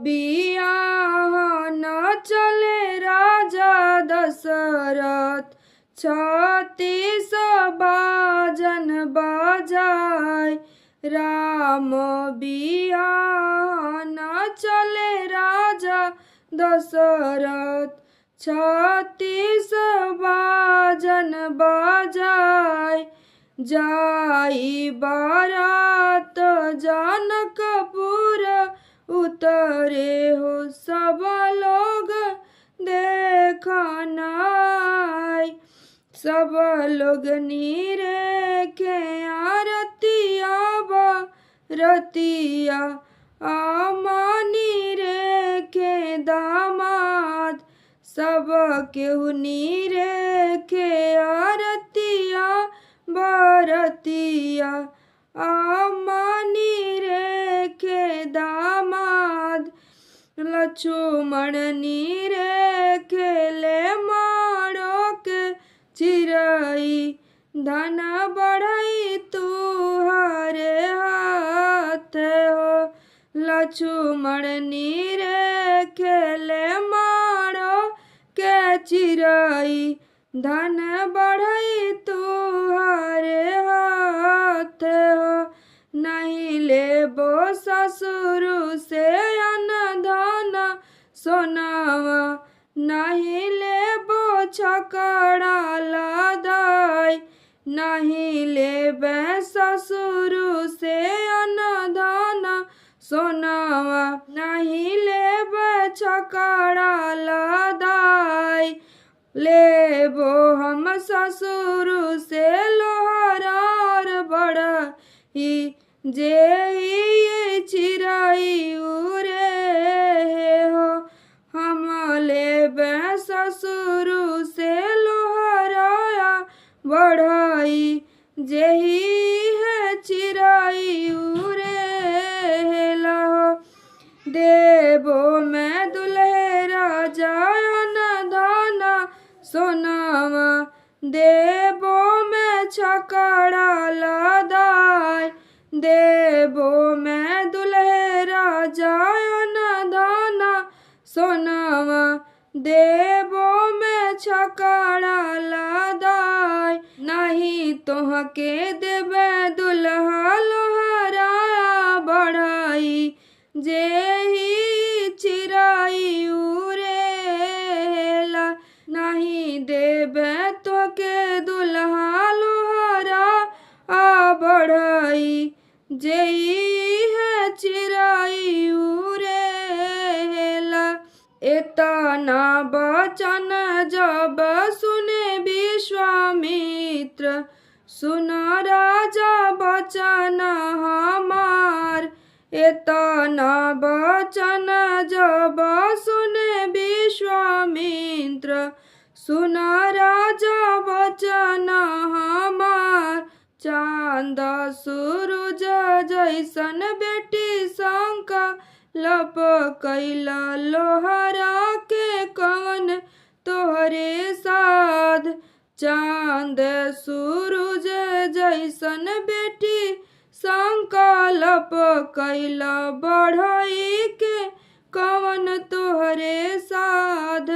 बियाह न चले राजा दशरथ, 36 बाजन बजाय। राम बियाह न चले राजा दशरथ, 36 बाजन बजाय। जाई बारात जनकपुर उतरे हो, सब लोग देखना। सब लोग नीरे के आरतिया रतिया, अमानी रे के दामाद। सब केहू नीरे के आरतिया बरतिया, अमानी रे के दामाद। लक्ष्मण नीरे खेले मारो के चिरई, धन बढ़ई तुहारे हाथ हो। लक्ष्मण नीरे खेले मारो के चिरई, धन बढ़ई तुहारे हाथ हो। नहीं लेबो ससुर से अन्न धन सोनावा, नहीं लेबो छकड़ा लदाई। नहीं लेबे ससुर से अन्न धन सोनावा, नहीं लेबे छकड़ा लदाई। लेबो हम ससुर से लोहार बढ़ई, जे चिरई उरे हो। हम लेबे ससुर से लोहारा बढ़ई, जेही है चिरई उरे लहो। देबो मैं दुल्हे राजा अन्न धन सोनावा, देबो मैं छकड़ा लदाई। देबो मैं दुल्हे राजा अन्न धन सोनावा, देबो मैं छकड़ा लदाई। नहीं तोहके देबे दुल्हा लोहारा बढ़ई, जेही चिरई उरेला। नहीं देबे तोके दुल्हा लोहारा बढ़ई, जेही है चिरई उरेला। इतना बचन जब सुने विश्वामित्र, सुन राजा बचन हमार। इतना बचन जब सुने विश्वामित्र, सुन राजा बचन हमार। चांद सूरज जैसन बेटी संकल्प कैला, लोहारा के कवन तोहरे साध। चांद सूरज जैसन बेटी संकल्प कैला, बढ़ई के कवन तोहरे साध।